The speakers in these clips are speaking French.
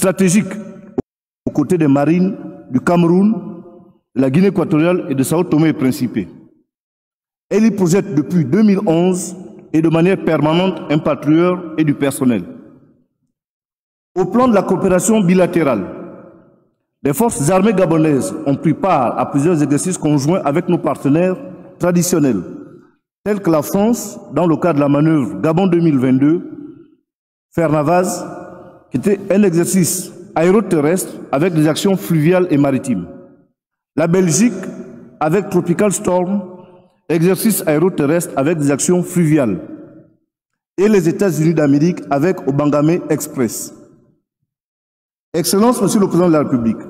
stratégique aux côtés des marines du Cameroun, de la Guinée équatoriale et de Sao Tomé et Principe. Elle y projette depuis 2011 et de manière permanente un patrouilleur et du personnel. Au plan de la coopération bilatérale, les forces armées gabonaises ont pris part à plusieurs exercices conjoints avec nos partenaires traditionnels, tels que la France, dans le cadre de la manœuvre Gabon 2022, Fernavaz, qui était un exercice aéroterrestre avec des actions fluviales et maritimes. La Belgique, avec Tropical Storm, exercice aéroterrestre avec des actions fluviales. Et les États-Unis d'Amérique avec Obangame Express. Excellence, Monsieur le Président de la République,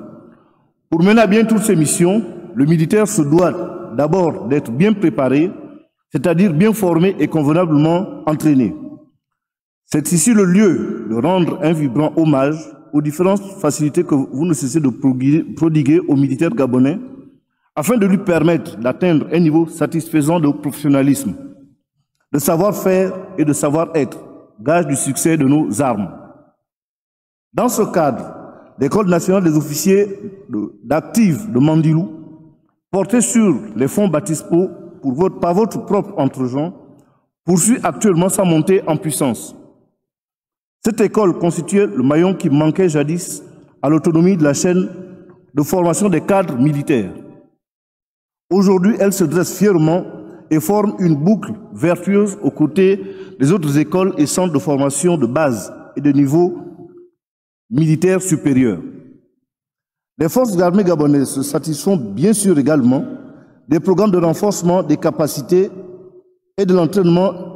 pour mener à bien toutes ces missions, le militaire se doit d'abord d'être bien préparé, c'est-à-dire bien formé et convenablement entraîné. C'est ici le lieu de rendre un vibrant hommage aux différentes facilités que vous ne cessez de prodiguer aux militaires gabonais afin de lui permettre d'atteindre un niveau satisfaisant de professionnalisme, de savoir-faire et de savoir-être, gage du succès de nos armes. Dans ce cadre, l'École nationale des officiers d'actifs de Mandilou, portée sur les fonds Batispo par votre propre entregent, poursuit actuellement sa montée en puissance. Cette école constituait le maillon qui manquait jadis à l'autonomie de la chaîne de formation des cadres militaires. Aujourd'hui, elle se dresse fièrement et forme une boucle vertueuse aux côtés des autres écoles et centres de formation de base et de niveau militaire supérieur. Les forces armées gabonaises se satisfont bien sûr également des programmes de renforcement des capacités et de l'entraînement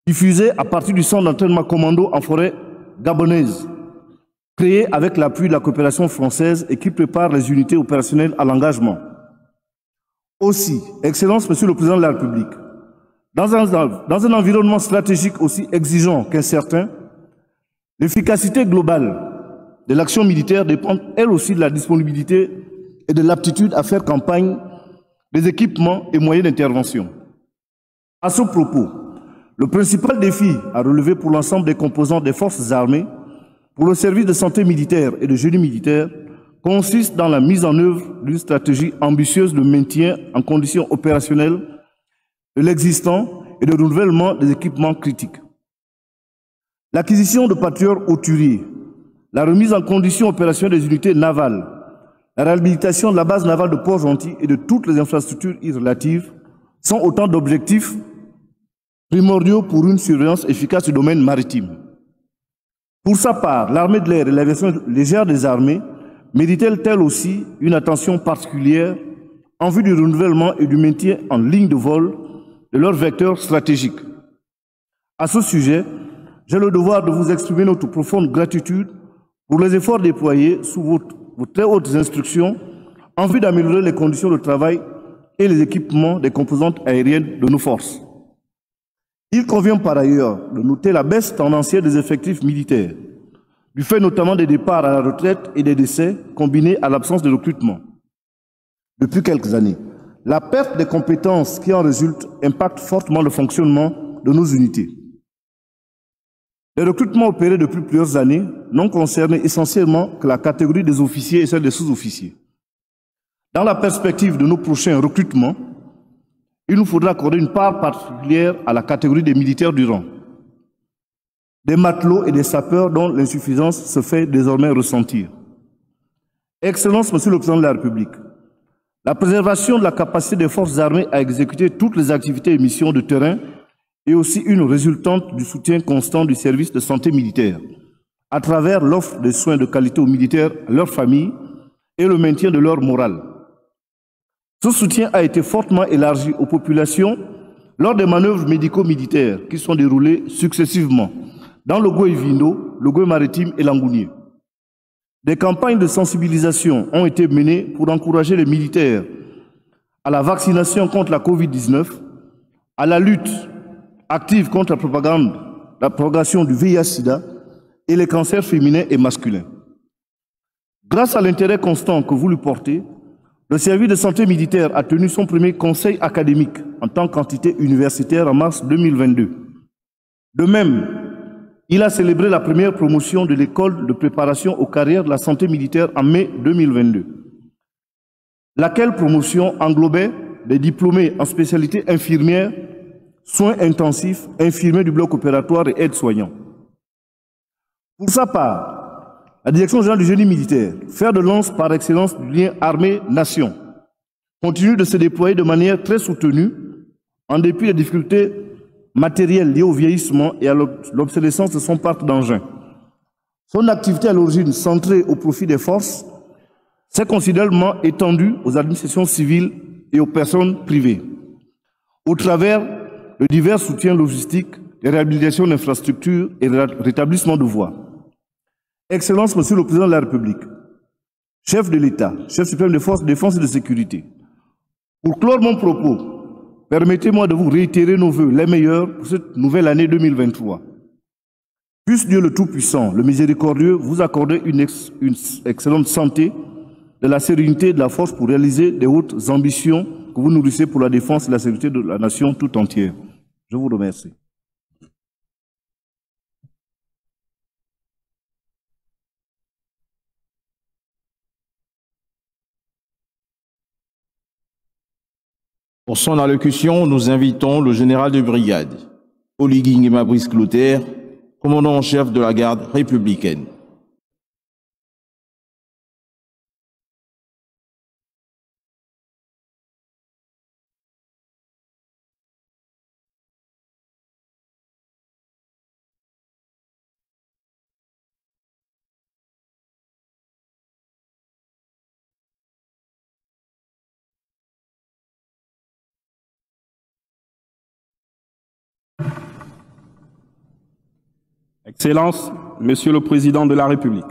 diffusés à partir du centre d'entraînement commando en forêt gabonaise, créé avec l'appui de la coopération française et qui prépare les unités opérationnelles à l'engagement. Aussi, Excellence, Monsieur le Président de la République, dans un environnement stratégique aussi exigeant qu'incertain, l'efficacité globale de l'action militaire dépend elle aussi de la disponibilité et de l'aptitude à faire campagne des équipements et moyens d'intervention. À ce propos, le principal défi à relever pour l'ensemble des composants des forces armées, pour le service de santé militaire et de génie militaire, consiste dans la mise en œuvre d'une stratégie ambitieuse de maintien en conditions opérationnelles de l'existant et de renouvellement des équipements critiques. L'acquisition de patrouilleurs hauturiers, la remise en condition opérationnelle des unités navales, la réhabilitation de la base navale de Port-Gentil et de toutes les infrastructures y relatives sont autant d'objectifs primordiaux pour une surveillance efficace du domaine maritime. Pour sa part, l'armée de l'air et l'aviation légère des armées méritent-elles aussi une attention particulière en vue du renouvellement et du maintien en ligne de vol de leurs vecteurs stratégiques. À ce sujet, j'ai le devoir de vous exprimer notre profonde gratitude pour les efforts déployés sous vos très hautes instructions en vue d'améliorer les conditions de travail et les équipements des composantes aériennes de nos forces. Il convient par ailleurs de noter la baisse tendancielle des effectifs militaires, du fait notamment des départs à la retraite et des décès combinés à l'absence de recrutement. Depuis quelques années, la perte des compétences qui en résulte impacte fortement le fonctionnement de nos unités. Les recrutements opérés depuis plusieurs années n'ont concerné essentiellement que la catégorie des officiers et celle des sous-officiers. Dans la perspective de nos prochains recrutements, il nous faudra accorder une part particulière à la catégorie des militaires du rang, des matelots et des sapeurs dont l'insuffisance se fait désormais ressentir. Excellence, Monsieur le Président de la République, la préservation de la capacité des forces armées à exécuter toutes les activités et missions de terrain est aussi une résultante du soutien constant du service de santé militaire, à travers l'offre de soins de qualité aux militaires, à leurs familles et le maintien de leur morale. Ce soutien a été fortement élargi aux populations lors des manœuvres médico-militaires qui sont déroulées successivement dans le Goï-Vindo, le Goï-Maritime et l'Angounier. Des campagnes de sensibilisation ont été menées pour encourager les militaires à la vaccination contre la Covid-19, à la lutte active contre la propagation du VIH-Sida et les cancers féminins et masculins. Grâce à l'intérêt constant que vous lui portez, le service de santé militaire a tenu son premier conseil académique en tant qu'entité universitaire en mars 2022. De même, Il a célébré la première promotion de l'école de préparation aux carrières de la santé militaire en mai 2022, laquelle promotion englobait des diplômés en spécialité infirmière, soins intensifs, infirmiers du bloc opératoire et aides-soignants. Pour sa part, la Direction générale du génie militaire, fer de lance par excellence du lien armée-nation, continue de se déployer de manière très soutenue en dépit des difficultés matérielles liées au vieillissement et à l'obsolescence de son parc d'engins. Son activité à l'origine centrée au profit des forces s'est considérablement étendue aux administrations civiles et aux personnes privées, au travers de divers soutiens logistiques, de réhabilitation d'infrastructures et de rétablissement de voies. Excellence, Monsieur le Président de la République, chef de l'État, chef suprême des forces de défense et de sécurité, pour clore mon propos, permettez-moi de vous réitérer nos vœux les meilleurs pour cette nouvelle année 2023. Puisse Dieu le Tout-Puissant, le Miséricordieux, vous accorder une excellente santé, de la sérénité et de la force pour réaliser des hautes ambitions que vous nourrissez pour la défense et la sécurité de la nation tout entière. Je vous remercie. Pour son allocution, nous invitons le général de brigade, Oligui Nguema Brice Clotaire, commandant en chef de la garde républicaine. Excellences, Monsieur le Président de la République,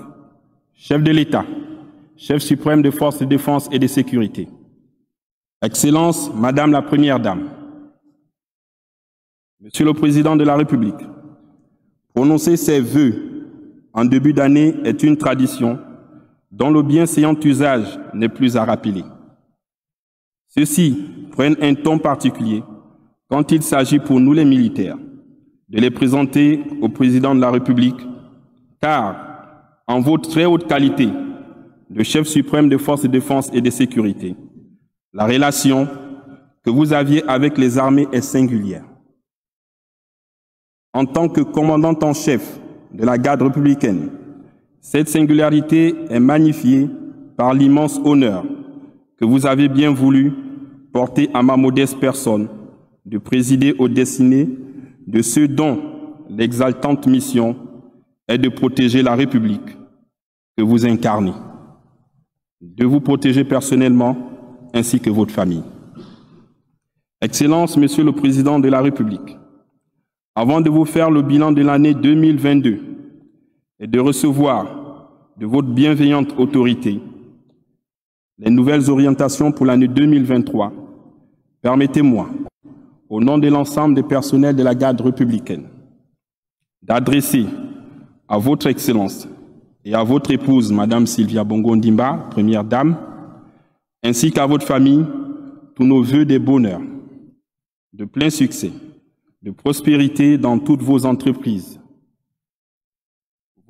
chef de l'État, chef suprême des forces de défense et de sécurité, Excellences, Madame la Première Dame, Monsieur le Président de la République, prononcer ces vœux en début d'année est une tradition dont le bienséant usage n'est plus à rappeler. Ceux-ci prennent un ton particulier quand il s'agit pour nous les militaires de les présenter au Président de la République, car en votre très haute qualité de chef suprême des forces de défense et de sécurité, la relation que vous aviez avec les armées est singulière. En tant que commandant en chef de la garde républicaine, cette singularité est magnifiée par l'immense honneur que vous avez bien voulu porter à ma modeste personne de présider aux destinées de ceux dont l'exaltante mission est de protéger la République que vous incarnez, de vous protéger personnellement ainsi que votre famille. Excellences, Monsieur le Président de la République, avant de vous faire le bilan de l'année 2022 et de recevoir de votre bienveillante autorité les nouvelles orientations pour l'année 2023, permettez-moi, au nom de l'ensemble des personnels de la garde républicaine, d'adresser à votre Excellence et à votre épouse, Madame Sylvia Bongo Ndimba, Première Dame, ainsi qu'à votre famille, tous nos vœux de bonheur, de plein succès, de prospérité dans toutes vos entreprises.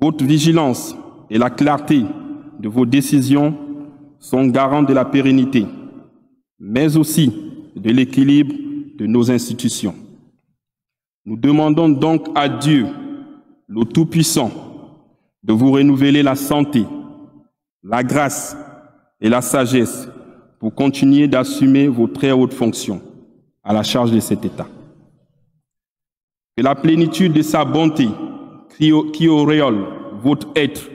Votre vigilance et la clarté de vos décisions sont garants de la pérennité, mais aussi de l'équilibre de nos institutions. Nous demandons donc à Dieu, le Tout-Puissant, de vous renouveler la santé, la grâce et la sagesse pour continuer d'assumer vos très hautes fonctions à la charge de cet État. Que la plénitude de sa bonté qui auréole votre être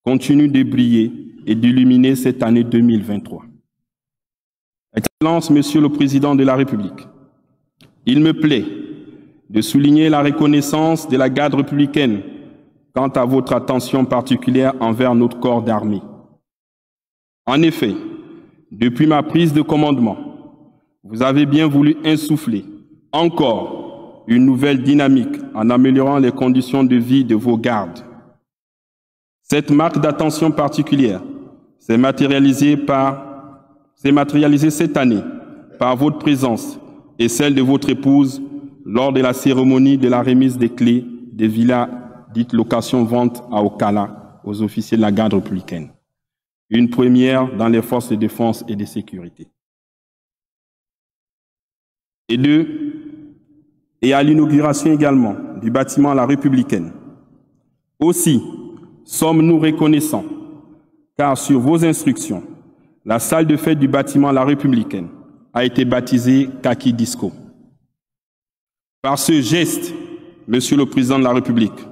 continue de briller et d'illuminer cette année 2023. Excellence, Monsieur le Président de la République, il me plaît de souligner la reconnaissance de la garde républicaine quant à votre attention particulière envers notre corps d'armée. En effet, depuis ma prise de commandement, vous avez bien voulu insuffler encore une nouvelle dynamique en améliorant les conditions de vie de vos gardes. Cette marque d'attention particulière s'est matérialisée cette année par votre présence et celle de votre épouse lors de la cérémonie de la remise des clés des villas dite location-vente à Okala, aux officiers de la garde républicaine. Une première dans les forces de défense et de sécurité. Et deux, et à l'inauguration également du bâtiment La Républicaine. Aussi, sommes-nous reconnaissants, car sur vos instructions, la salle de fête du bâtiment La Républicaine a été baptisée Kaki Disco. Par ce geste, Monsieur le Président de la République,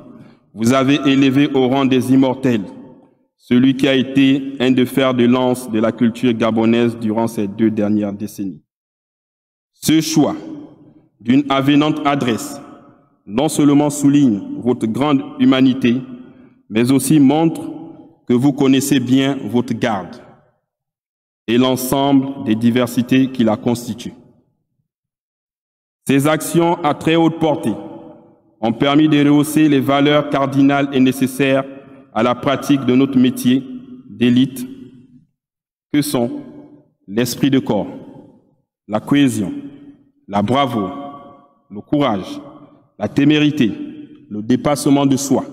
vous avez élevé au rang des immortels celui qui a été un des fers de lance de la culture gabonaise durant ces 2 dernières décennies. Ce choix d'une avenante adresse non seulement souligne votre grande humanité, mais aussi montre que vous connaissez bien votre garde et l'ensemble des diversités qui la constituent. Ces actions à très haute portée ont permis de rehausser les valeurs cardinales et nécessaires à la pratique de notre métier d'élite, que sont l'esprit de corps, la cohésion, la bravoure, le courage, la témérité, le dépassement de soi,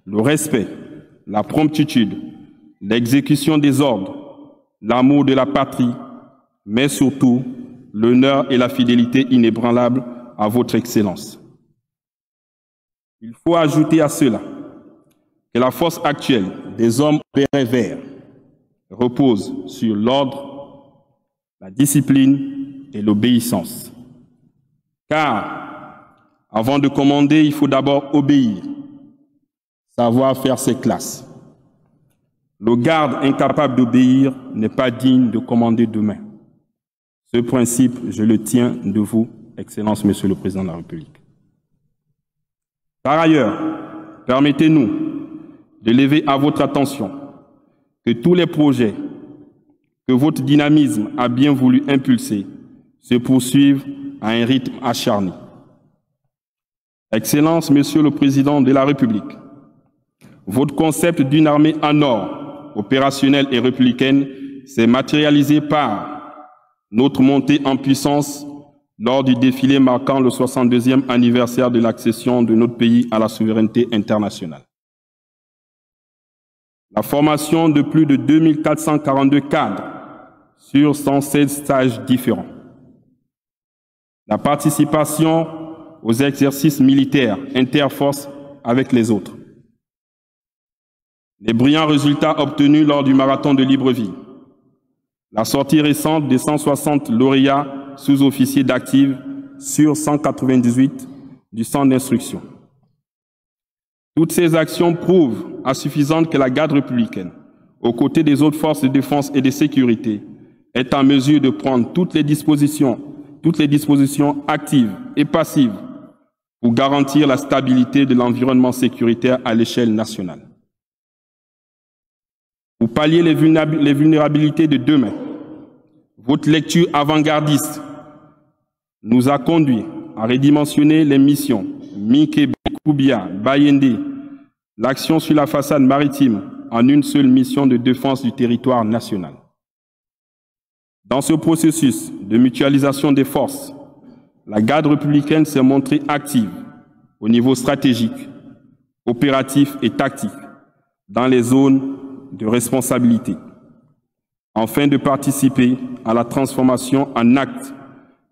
le respect, la promptitude, l'exécution des ordres, l'amour de la patrie, mais surtout l'honneur et la fidélité inébranlables à votre Excellence. Il faut ajouter à cela que la force actuelle des hommes bérets verts repose sur l'ordre, la discipline et l'obéissance. Car, avant de commander, il faut d'abord obéir, savoir faire ses classes. Le garde incapable d'obéir n'est pas digne de commander demain. Ce principe, je le tiens de vous, Excellence, Monsieur le Président de la République. Par ailleurs, permettez-nous de lever à votre attention que tous les projets que votre dynamisme a bien voulu impulser se poursuivent à un rythme acharné. Excellence, Monsieur le Président de la République, votre concept d'une armée en or, opérationnelle et républicaine, s'est matérialisé par notre montée en puissance lors du défilé marquant le 62e anniversaire de l'accession de notre pays à la souveraineté internationale. La formation de plus de 2442 cadres sur 116 stages différents. La participation aux exercices militaires interforces avec les autres. Les brillants résultats obtenus lors du marathon de Libreville. La sortie récente des 160 lauréats sous-officiers d'active sur 198 du centre d'instruction. Toutes ces actions prouvent à suffisante que la garde républicaine, aux côtés des autres forces de défense et de sécurité, est en mesure de prendre toutes les dispositions actives et passives pour garantir la stabilité de l'environnement sécuritaire à l'échelle nationale. Pour pallier les vulnérabilités de demain, votre lecture avant-gardiste nous a conduit à redimensionner les missions Mikebe, Koubia, Bayende, l'action sur la façade maritime en une seule mission de défense du territoire national. Dans ce processus de mutualisation des forces, la garde républicaine s'est montrée active au niveau stratégique, opératif et tactique dans les zones de responsabilité, afin de participer à la transformation en acte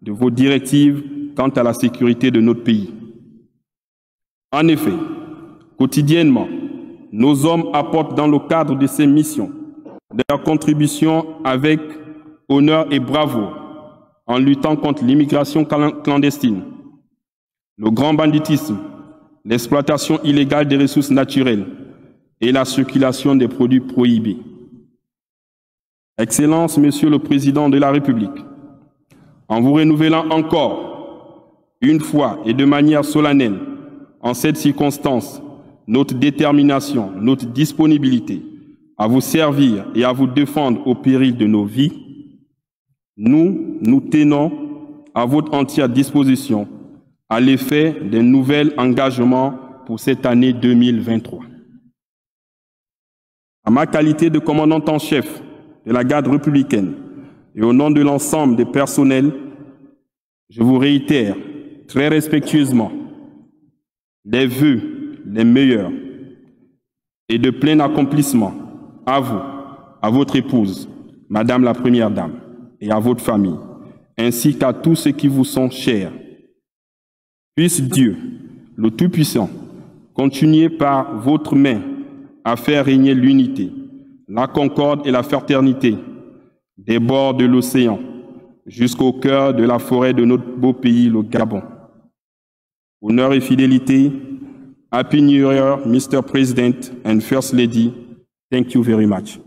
de vos directives quant à la sécurité de notre pays. En effet, quotidiennement, nos hommes apportent dans le cadre de ces missions leur contribution avec honneur et bravoure en luttant contre l'immigration clandestine, le grand banditisme, l'exploitation illégale des ressources naturelles et la circulation des produits prohibés. Excellence, Monsieur le Président de la République, en vous renouvelant encore, une fois et de manière solennelle, en cette circonstance, notre détermination, notre disponibilité à vous servir et à vous défendre au péril de nos vies, nous tenons à votre entière disposition à l'effet d'un nouvel engagement pour cette année 2023. À ma qualité de commandant en chef de la garde républicaine et au nom de l'ensemble des personnels, je vous réitère très respectueusement les vœux les meilleurs et de plein accomplissement à vous, à votre épouse, Madame la Première Dame, et à votre famille, ainsi qu'à tous ceux qui vous sont chers. Puisse Dieu, le Tout-Puissant, continuer par votre main à faire régner l'unité, la concorde et la fraternité des bords de l'océan jusqu'au cœur de la forêt de notre beau pays, le Gabon. Honneur et fidélité. Happy New Year, Mr. President and First Lady. Thank you very much.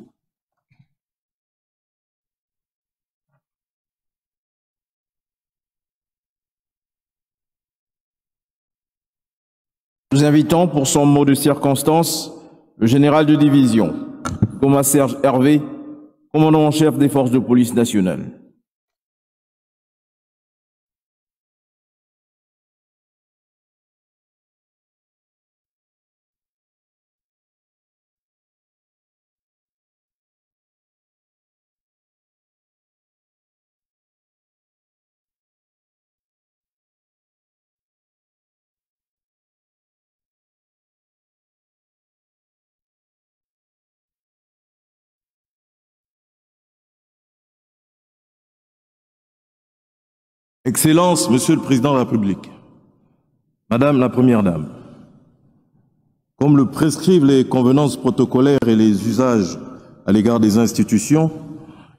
Nous invitons pour son mot de circonstance le général de division, Thomas Serge Hervé, commandant en chef des forces de police nationales. Excellences, Monsieur le Président de la République, Madame la Première Dame, comme le prescrivent les convenances protocolaires et les usages à l'égard des institutions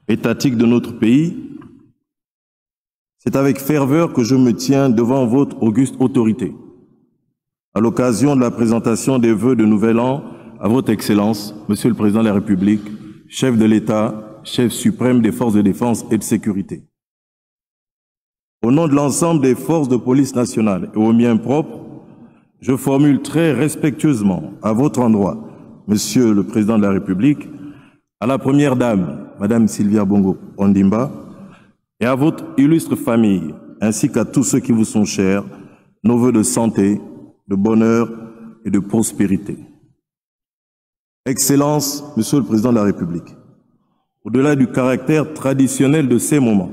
étatiques de notre pays, c'est avec ferveur que je me tiens devant votre auguste autorité, à l'occasion de la présentation des vœux de Nouvel An à votre Excellence, Monsieur le Président de la République, chef de l'État, chef suprême des forces de défense et de sécurité. Au nom de l'ensemble des forces de police nationales et au mien propre, je formule très respectueusement à votre endroit, Monsieur le Président de la République, à la Première Dame, Madame Sylvia Bongo Ondimba, et à votre illustre famille, ainsi qu'à tous ceux qui vous sont chers, nos vœux de santé, de bonheur et de prospérité. Excellences, Monsieur le Président de la République, au-delà du caractère traditionnel de ces moments,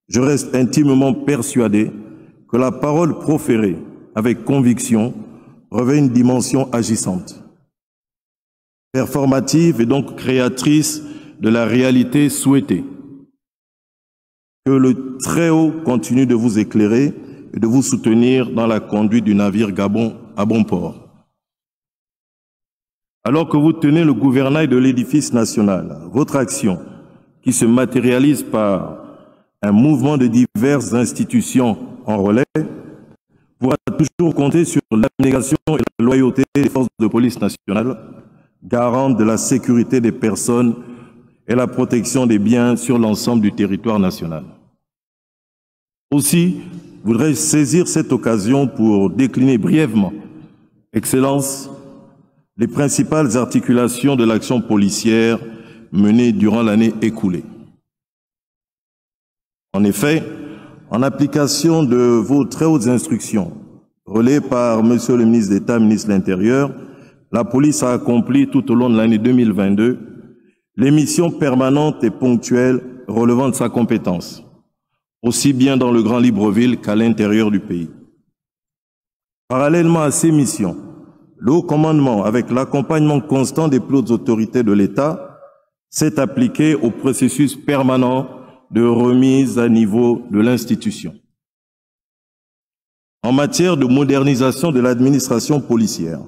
je reste intimement persuadé que la parole proférée avec conviction revêt une dimension agissante, performative et donc créatrice de la réalité souhaitée. Que le Très-Haut continue de vous éclairer et de vous soutenir dans la conduite du navire Gabon à bon port. Alors que vous tenez le gouvernail de l'édifice national, votre action, qui se matérialise par un mouvement de diverses institutions en relais, pourra toujours compter sur l'abnégation et la loyauté des forces de police nationales, garantes de la sécurité des personnes et la protection des biens sur l'ensemble du territoire national. Aussi, je voudrais saisir cette occasion pour décliner brièvement, Excellences, les principales articulations de l'action policière menée durant l'année écoulée. En effet, en application de vos très hautes instructions, relayées par Monsieur le ministre d'État, ministre de l'Intérieur, la police a accompli tout au long de l'année 2022 les missions permanentes et ponctuelles relevant de sa compétence, aussi bien dans le Grand Libreville qu'à l'intérieur du pays. Parallèlement à ces missions, le haut commandement, avec l'accompagnement constant des plus hautes autorités de l'État, s'est appliqué au processus permanent de remise à niveau de l'institution. En matière de modernisation de l'administration policière,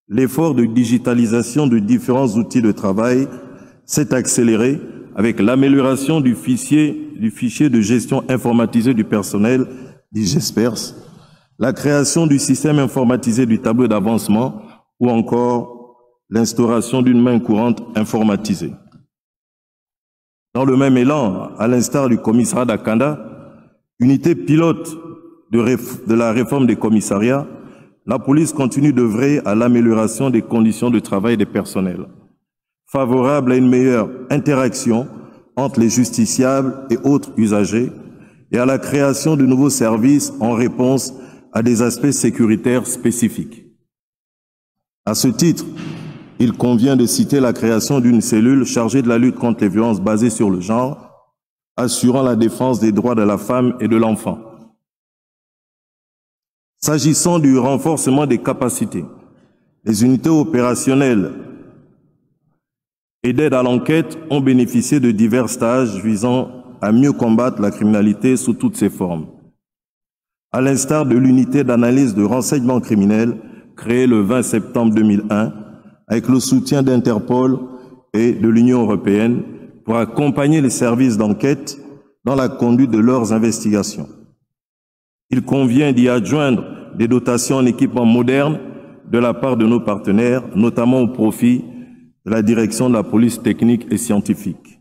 l'effort de digitalisation de différents outils de travail s'est accéléré avec l'amélioration du fichier de gestion informatisé du personnel, dit GESPERS, la création du système informatisé du tableau d'avancement ou encore l'instauration d'une main courante informatisée. Dans le même élan, à l'instar du commissariat d'Akanda, unité pilote de la réforme des commissariats, la police continue d'œuvrer à l'amélioration des conditions de travail des personnels, favorable à une meilleure interaction entre les justiciables et autres usagers et à la création de nouveaux services en réponse à des aspects sécuritaires spécifiques. À ce titre, il convient de citer la création d'une cellule chargée de la lutte contre les violences basées sur le genre, assurant la défense des droits de la femme et de l'enfant. S'agissant du renforcement des capacités, les unités opérationnelles et d'aide à l'enquête ont bénéficié de divers stages visant à mieux combattre la criminalité sous toutes ses formes. À l'instar de l'unité d'analyse de renseignement criminel créée le 20 septembre 2001 avec le soutien d'Interpol et de l'Union européenne pour accompagner les services d'enquête dans la conduite de leurs investigations. Il convient d'y adjoindre des dotations en équipements modernes de la part de nos partenaires, notamment au profit de la direction de la police technique et scientifique,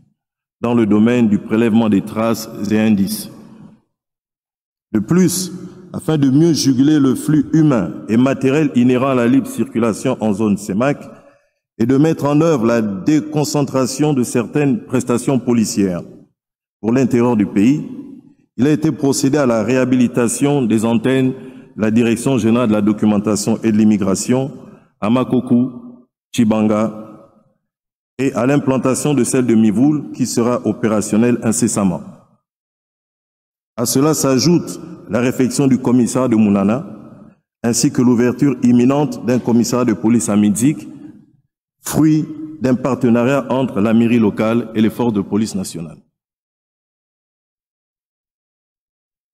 dans le domaine du prélèvement des traces et indices. De plus, afin de mieux juguler le flux humain et matériel inhérent à la libre circulation en zone CEMAC et de mettre en œuvre la déconcentration de certaines prestations policières pour l'intérieur du pays, il a été procédé à la réhabilitation des antennes de la Direction générale de la documentation et de l'immigration à Makokou, Tchibanga et à l'implantation de celle de Mivoul qui sera opérationnelle incessamment. À cela s'ajoute la réfection du commissariat de Mounana ainsi que l'ouverture imminente d'un commissariat de police à Midzik, fruit d'un partenariat entre la mairie locale et les forces de police nationales.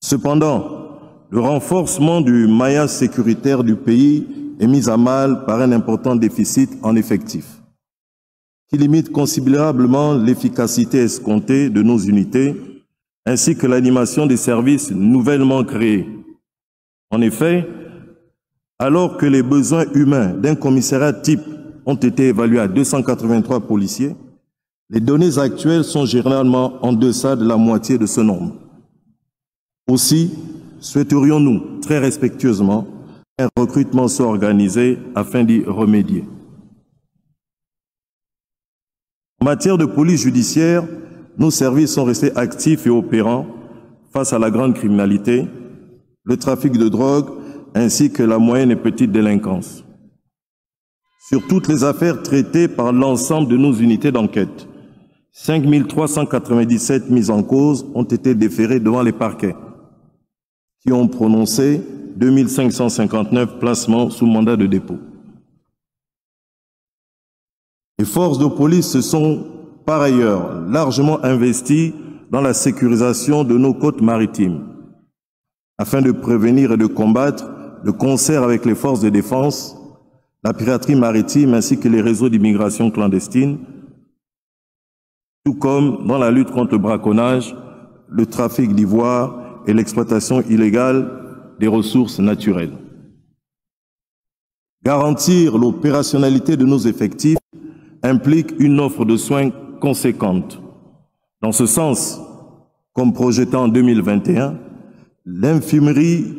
Cependant, le renforcement du maillage sécuritaire du pays est mis à mal par un important déficit en effectifs, qui limite considérablement l'efficacité escomptée de nos unités, ainsi que l'animation des services nouvellement créés. En effet, alors que les besoins humains d'un commissariat type ont été évalués à 283 policiers, les données actuelles sont généralement en deçà de la moitié de ce nombre. Aussi, souhaiterions-nous très respectueusement un recrutement soit organisé afin d'y remédier. En matière de police judiciaire, nos services sont restés actifs et opérants face à la grande criminalité, le trafic de drogue ainsi que la moyenne et petite délinquance. Sur toutes les affaires traitées par l'ensemble de nos unités d'enquête, 5 397 mises en cause ont été déférées devant les parquets, qui ont prononcé 2 559 placements sous mandat de dépôt. Les forces de police se sont par ailleurs largement investies dans la sécurisation de nos côtes maritimes, afin de prévenir et de combattre, de concert avec les forces de défense, la piraterie maritime ainsi que les réseaux d'immigration clandestine, tout comme dans la lutte contre le braconnage, le trafic d'ivoire et l'exploitation illégale des ressources naturelles. Garantir l'opérationnalité de nos effectifs implique une offre de soins conséquente. Dans ce sens, comme projeté en 2021, l'infirmerie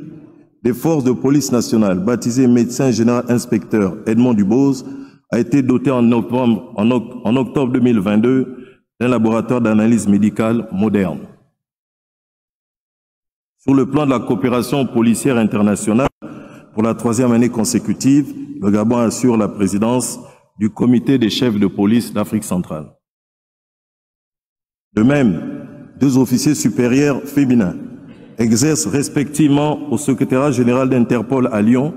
des forces de police nationale, baptisée médecin général inspecteur Edmond Dubose, a été dotée en octobre 2022 d'un laboratoire d'analyse médicale moderne. Sur le plan de la coopération policière internationale, pour la 3e année consécutive, le Gabon assure la présidence du comité des chefs de police d'Afrique centrale. De même, 2 officiers supérieurs féminins exercent respectivement au secrétariat général d'Interpol à Lyon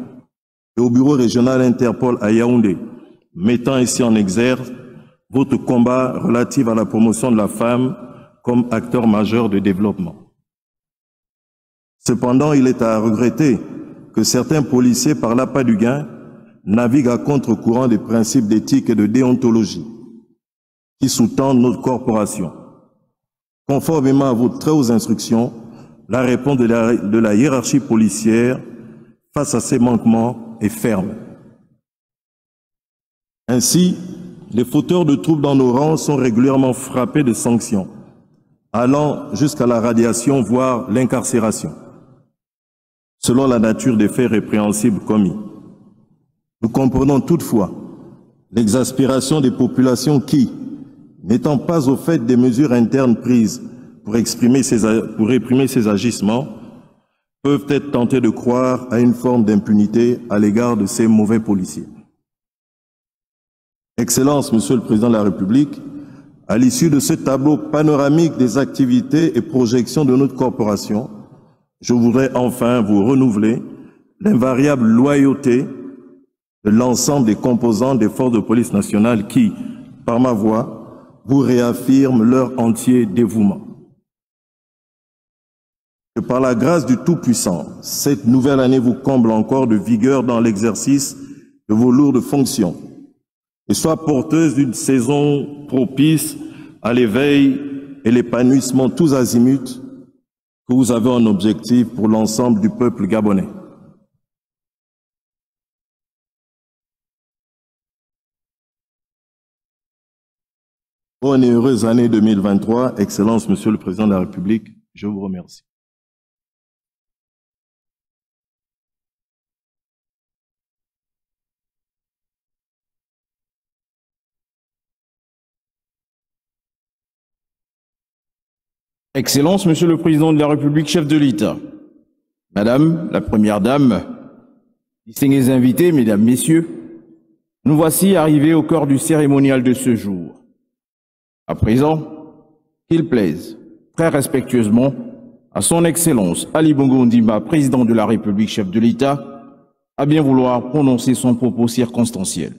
et au bureau régional Interpol à Yaoundé, mettant ici en exergue votre combat relatif à la promotion de la femme comme acteur majeur de développement. Cependant, il est à regretter que certains policiers, par l'appât du gain, naviguent à contre-courant des principes d'éthique et de déontologie qui sous-tendent notre corporation. Conformément à vos très hautes instructions, la réponse de la hiérarchie policière face à ces manquements est ferme. Ainsi, les fauteurs de troubles dans nos rangs sont régulièrement frappés de sanctions, allant jusqu'à la radiation, voire l'incarcération, selon la nature des faits répréhensibles commis. Nous comprenons toutefois l'exaspération des populations qui, n'étant pas au fait des mesures internes prises pour réprimer ces agissements, peuvent être tentés de croire à une forme d'impunité à l'égard de ces mauvais policiers. Excellence, Monsieur le Président de la République, à l'issue de ce tableau panoramique des activités et projections de notre corporation, je voudrais enfin vous renouveler l'invariable loyauté de l'ensemble des composants des forces de police nationale qui, par ma voix, vous réaffirment leur entier dévouement. Que par la grâce du Tout-Puissant, cette nouvelle année vous comble encore de vigueur dans l'exercice de vos lourdes fonctions et soit porteuse d'une saison propice à l'éveil et l'épanouissement tous azimuts que vous avez en objectif pour l'ensemble du peuple gabonais. Bonne et heureuse année 2023, Excellence, Monsieur le Président de la République, je vous remercie. Excellence, Monsieur le Président de la République, chef de l'État, Madame la Première Dame, distingués invités, Mesdames, Messieurs, nous voici arrivés au cœur du cérémonial de ce jour. À présent, qu'il plaise, très respectueusement, à son Excellence Ali Bongo Ondimba, Président de la République, chef de l'État, à bien vouloir prononcer son propos circonstanciel.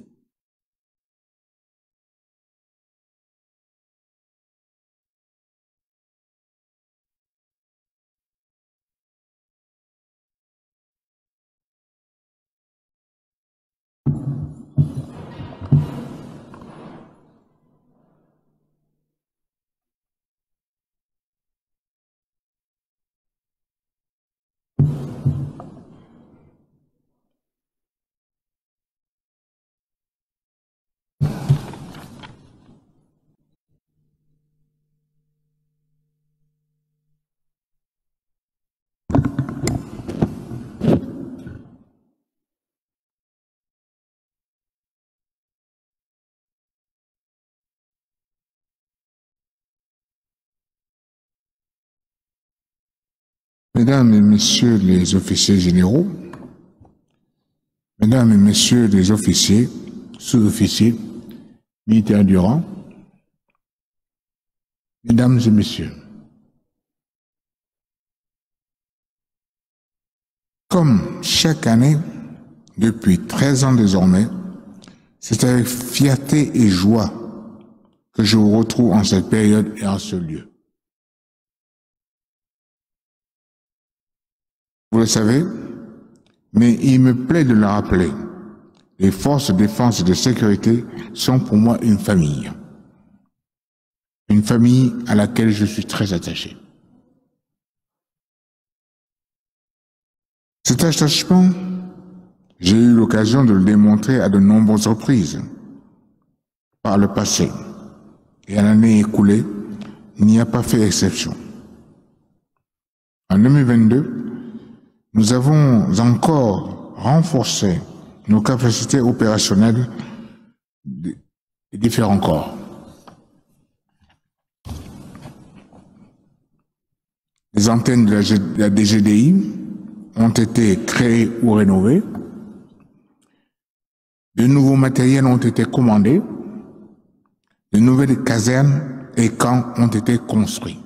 Mesdames et Messieurs les officiers généraux, Mesdames et Messieurs les officiers, sous-officiers, militaires du rang, Mesdames et Messieurs, comme chaque année, depuis 13 ans désormais, c'est avec fierté et joie que je vous retrouve en cette période et en ce lieu. Vous le savez, mais il me plaît de le rappeler. Les forces de défense et de sécurité sont pour moi une famille. Une famille à laquelle je suis très attaché. Cet attachement, j'ai eu l'occasion de le démontrer à de nombreuses reprises par le passé. Et à l'année écoulée, il n'y a pas fait exception. En 2022, nous avons encore renforcé nos capacités opérationnelles des différents corps. Les antennes de la DGDI ont été créées ou rénovées. De nouveaux matériels ont été commandés. De nouvelles casernes et camps ont été construits.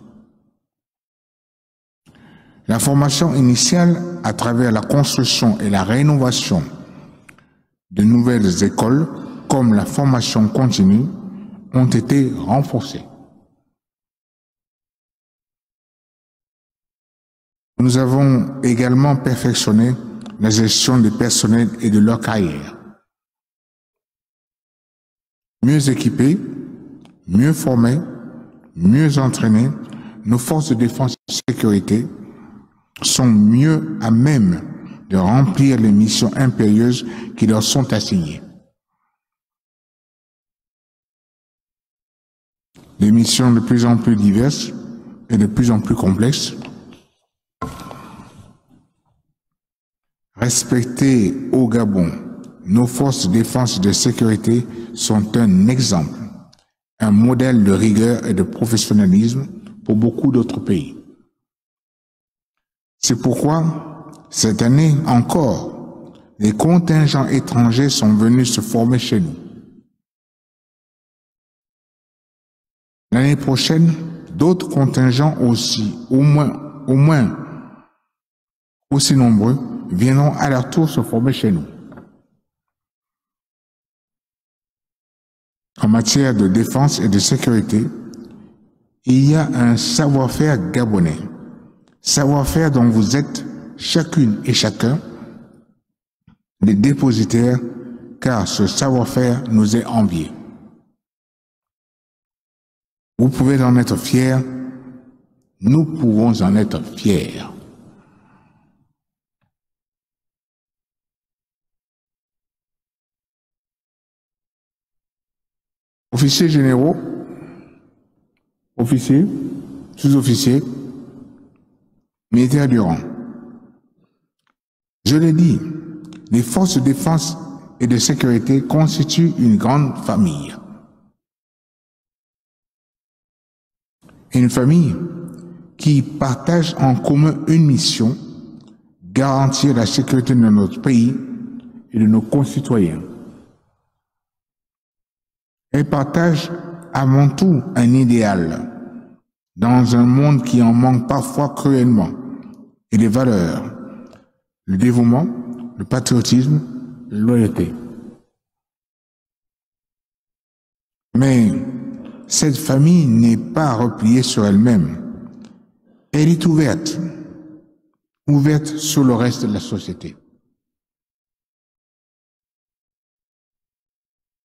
La formation initiale, à travers la construction et la rénovation de nouvelles écoles, comme la formation continue, ont été renforcées. Nous avons également perfectionné la gestion des personnels et de leur carrière. Mieux équipés, mieux formés, mieux entraînés, nos forces de défense et de sécurité sont mieux à même de remplir les missions impérieuses qui leur sont assignées. Des missions de plus en plus diverses et de plus en plus complexes. Respecter au Gabon, nos forces de défense et de sécurité sont un exemple, un modèle de rigueur et de professionnalisme pour beaucoup d'autres pays. C'est pourquoi, cette année encore, les contingents étrangers sont venus se former chez nous. L'année prochaine, d'autres contingents aussi, au moins aussi nombreux, viendront à leur tour se former chez nous. En matière de défense et de sécurité, il y a un savoir-faire gabonais, savoir-faire dont vous êtes chacune et chacun des dépositaires, car ce savoir-faire nous est envié. Vous pouvez en être fiers, nous pouvons en être fiers. Officiers généraux, officiers, sous-officiers, militaires du rang. Je l'ai dit, les forces de défense et de sécurité constituent une grande famille. Une famille qui partage en commun une mission, garantir la sécurité de notre pays et de nos concitoyens. Elle partage avant tout un idéal, dans un monde qui en manque parfois cruellement, et des valeurs, le dévouement, le patriotisme, la loyauté. Mais cette famille n'est pas repliée sur elle-même. Elle est ouverte sur le reste de la société.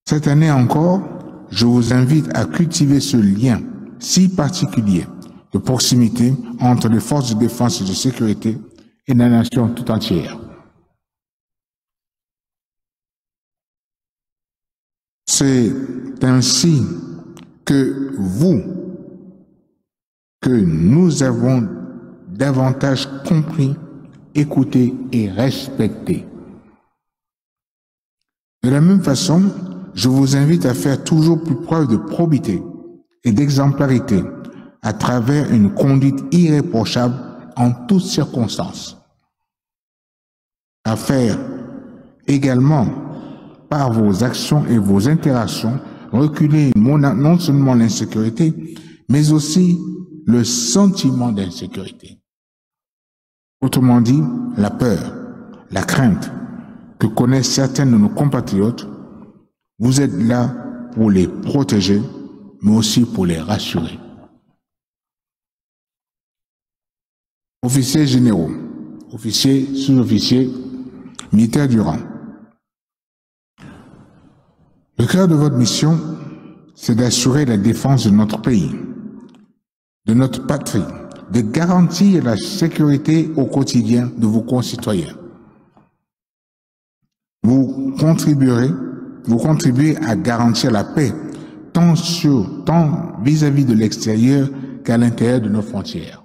Cette année encore, je vous invite à cultiver ce lien si particulier de proximité entre les forces de défense et de sécurité et la nation tout entière. C'est ainsi que nous avons davantage compris, écouté et respecté. De la même façon, je vous invite à faire toujours plus preuve de probité et d'exemplarité à travers une conduite irréprochable en toutes circonstances. À faire également par vos actions et vos interactions reculer non seulement l'insécurité, mais aussi le sentiment d'insécurité. Autrement dit, la peur, la crainte que connaissent certains de nos compatriotes. Vous êtes là pour les protéger, mais aussi pour les rassurer. Officiers généraux, officiers, sous-officiers, militaires du rang. Le cœur de votre mission, c'est d'assurer la défense de notre pays, de notre patrie, de garantir la sécurité au quotidien de vos concitoyens. Vous contribuez à garantir la paix, tant vis-à-vis de l'extérieur qu'à l'intérieur de nos frontières.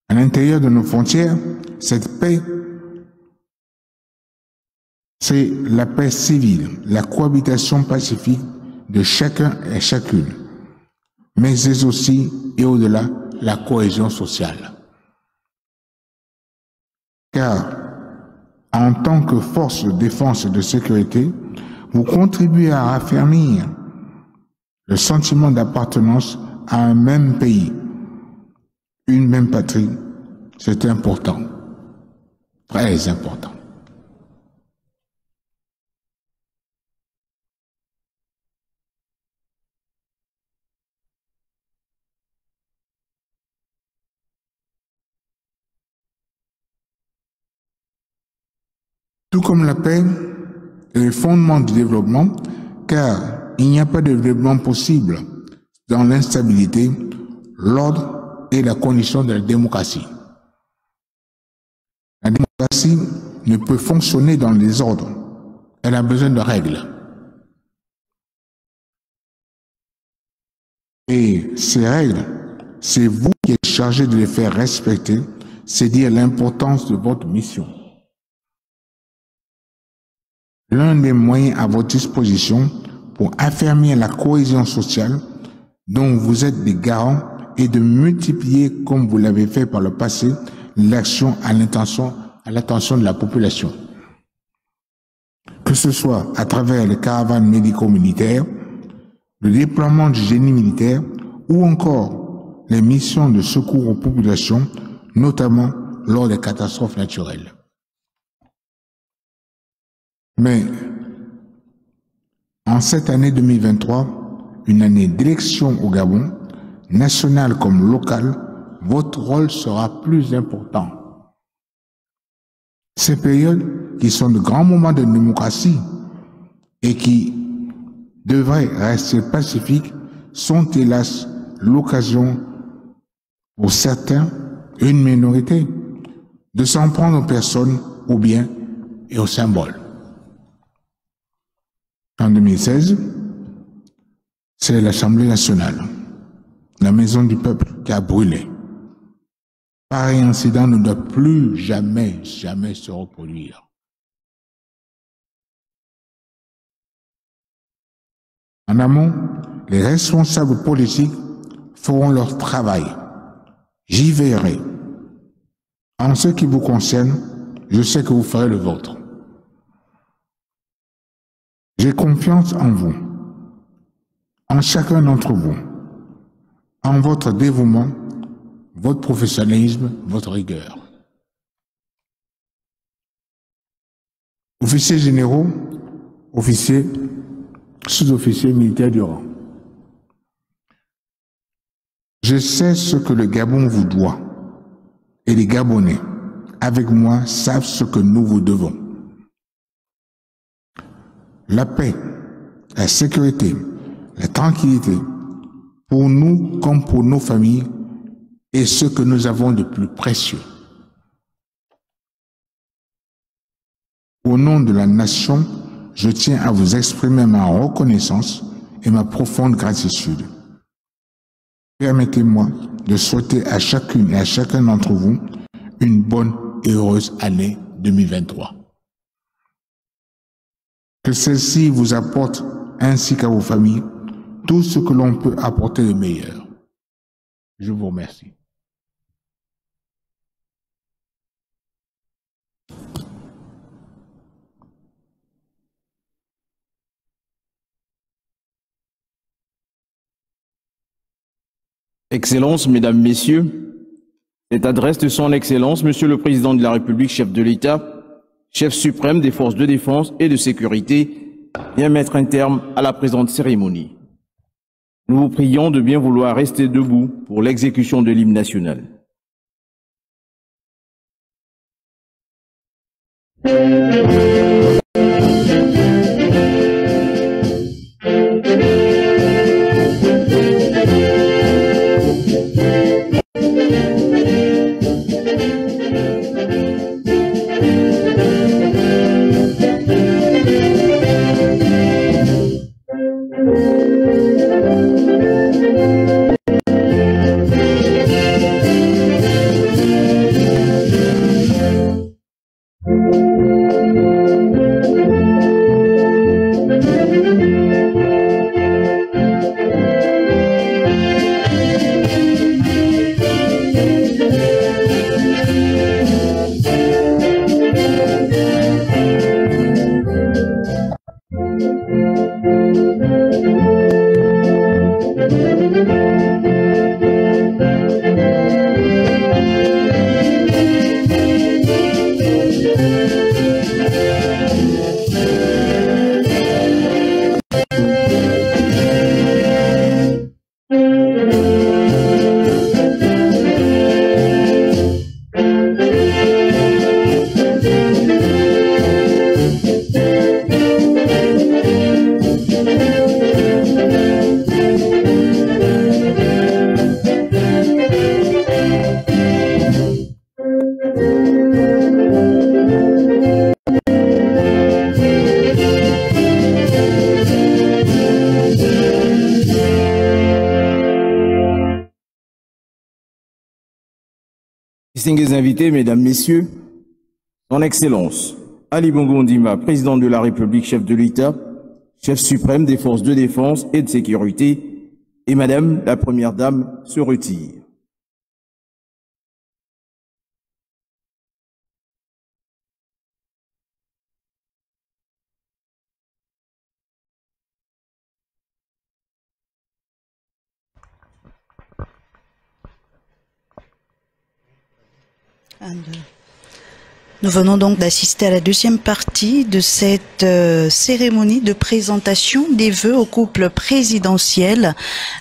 À l'intérieur de nos frontières, cette paix, c'est la paix civile, la cohabitation pacifique de chacun et chacune, mais c'est aussi, et au-delà, la cohésion sociale. Car, en tant que force de défense et de sécurité, vous contribuez à raffermir le sentiment d'appartenance à un même pays, une même patrie. C'est important, très important. Tout comme la paix est le fondement du développement, car il n'y a pas de développement possible dans l'instabilité, l'ordre est la condition de la démocratie. La démocratie ne peut fonctionner dans le désordre, elle a besoin de règles. Et ces règles, c'est vous qui êtes chargé de les faire respecter, c'est dire l'importance de votre mission. L'un des moyens à votre disposition pour affermir la cohésion sociale dont vous êtes des garants est de multiplier, comme vous l'avez fait par le passé, l'action à l'attention de la population. Que ce soit à travers les caravanes médico-militaires, le déploiement du génie militaire ou encore les missions de secours aux populations, notamment lors des catastrophes naturelles. Mais en cette année 2023, une année d'élection au Gabon, nationale comme locale, votre rôle sera plus important. Ces périodes qui sont de grands moments de démocratie et qui devraient rester pacifiques sont hélas l'occasion pour certains, une minorité, de s'en prendre aux personnes, aux biens et aux symboles. En 2016, c'est l'Assemblée nationale, la maison du peuple, qui a brûlé. Pareil incident ne doit plus jamais se reproduire. En amont, les responsables politiques feront leur travail. J'y veillerai. En ce qui vous concerne, je sais que vous ferez le vôtre. J'ai confiance en vous, en chacun d'entre vous, en votre dévouement, votre professionnalisme, votre rigueur. Officiers généraux, officiers, sous-officiers militaires du rang. Je sais ce que le Gabon vous doit et les Gabonais, avec moi, savent ce que nous vous devons. La paix, la sécurité, la tranquillité, pour nous comme pour nos familles, est ce que nous avons de plus précieux. Au nom de la nation, je tiens à vous exprimer ma reconnaissance et ma profonde gratitude. Permettez-moi de souhaiter à chacune et à chacun d'entre vous une bonne et heureuse année 2023. Que celle-ci vous apporte, ainsi qu'à vos familles, tout ce que l'on peut apporter de meilleur. Je vous remercie. Excellences, Mesdames, Messieurs, cette adresse de son Excellence, Monsieur le Président de la République, chef de l'État, chef suprême des forces de défense et de sécurité, vient mettre un terme à la présente cérémonie. Nous vous prions de bien vouloir rester debout pour l'exécution de l'hymne national. Distingués invités, Mesdames, Messieurs, Son Excellence Ali Bongo Ondimba, Président de la République, chef de l'État, chef suprême des forces de défense et de sécurité, et Madame la Première Dame se retire. And Nous venons donc d'assister à la deuxième partie de cette cérémonie de présentation des vœux au couple présidentiel.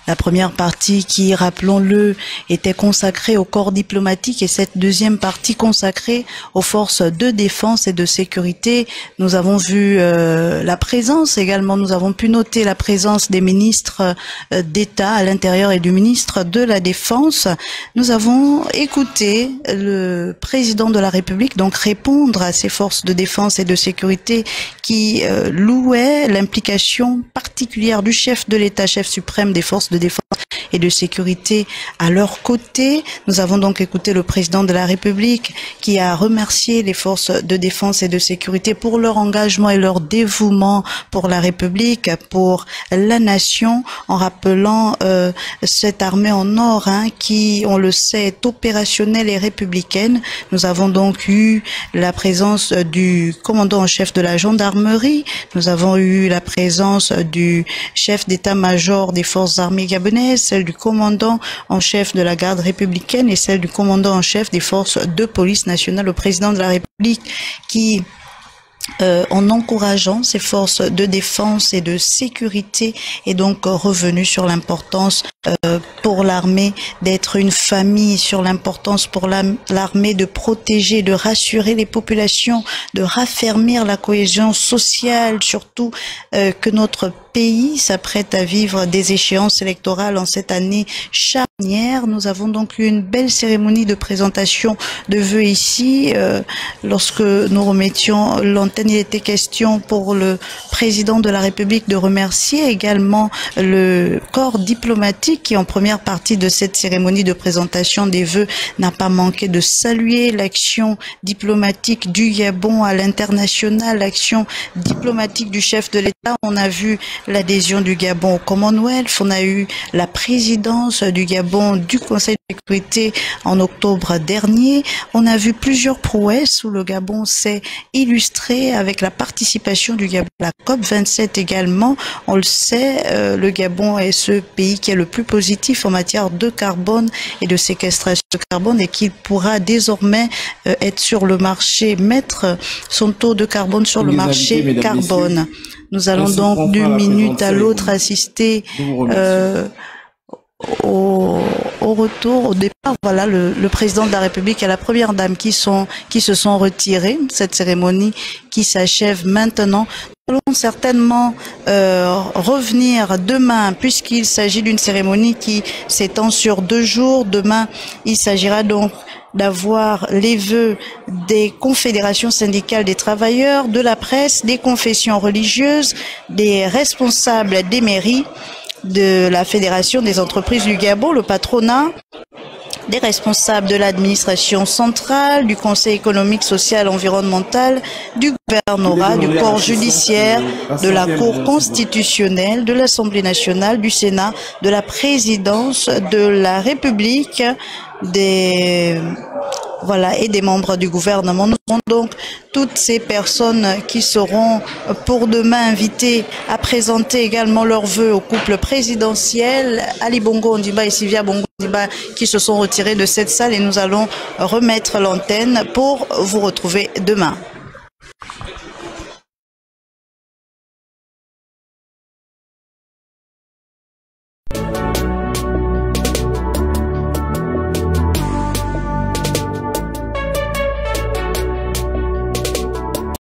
La première partie qui, rappelons-le, était consacrée au corps diplomatique et cette deuxième partie consacrée aux forces de défense et de sécurité. Nous avons vu la présence également, nous avons pu noter la présence des ministres d'État à l'intérieur et du ministre de la Défense. Nous avons écouté le président de la République donc répondre à ces forces de défense et de sécurité qui louaient l'implication particulière du chef de l'État, chef suprême des forces de défense et de sécurité à leur côté. Nous avons donc écouté le président de la République qui a remercié les forces de défense et de sécurité pour leur engagement et leur dévouement pour la République, pour la nation, en rappelant cette armée en or qui, on le sait, est opérationnelle et républicaine. Nous avons donc eu la présence du commandant en chef de la gendarmerie, nous avons eu la présence du chef d'état-major des forces armées gabonaises, celle du commandant en chef de la garde républicaine et celle du commandant en chef des forces de police nationale. Le président de la République qui en encourageant ces forces de défense et de sécurité est donc revenu sur l'importance pour l'armée d'être une famille, sur l'importance pour l'armée de protéger, de rassurer les populations, de raffermir la cohésion sociale, surtout que notre pays s'apprête à vivre des échéances électorales en cette année charnière. Nous avons donc eu une belle cérémonie de présentation de vœux ici. Lorsque nous remettions l'antenne, il était question pour le président de la République de remercier également le corps diplomatique qui, en première partie de cette cérémonie de présentation des vœux, n'a pas manqué de saluer l'action diplomatique du Gabon à l'international, l'action diplomatique du chef de l'État. On a vu l'adhésion du Gabon au Commonwealth, on a eu la présidence du Gabon du Conseil de sécurité en octobre dernier. On a vu plusieurs prouesses où le Gabon s'est illustré avec la participation du Gabon à la COP27 également. On le sait, le Gabon est ce pays qui est le plus positif en matière de carbone et de séquestration de carbone et qui pourra désormais être sur le marché, mettre son taux de carbone sur le marché carbone. Nous allons donc d'une minute à l'autre assister au retour, au départ. Voilà, le président de la République et la première dame qui se sont retirés. Cette cérémonie qui s'achève maintenant. Nous allons certainement revenir demain, puisqu'il s'agit d'une cérémonie qui s'étend sur 2 jours. Demain, il s'agira donc d'avoir les vœux des confédérations syndicales des travailleurs, de la presse, des confessions religieuses, des responsables des mairies, de la Fédération des entreprises du Gabon, le patronat, des responsables de l'administration centrale, du Conseil économique, social, environnemental, du gouvernorat, du corps judiciaire, de la Cour constitutionnelle, de l'Assemblée nationale, du Sénat, de la présidence de la République, et des membres du gouvernement. Nous aurons donc toutes ces personnes qui seront pour demain invitées à présenter également leurs vœux au couple présidentiel, Ali Bongo Ondimba et Sylvia Bongo Ondimba, qui se sont retirés de cette salle, et nous allons remettre l'antenne pour vous retrouver demain.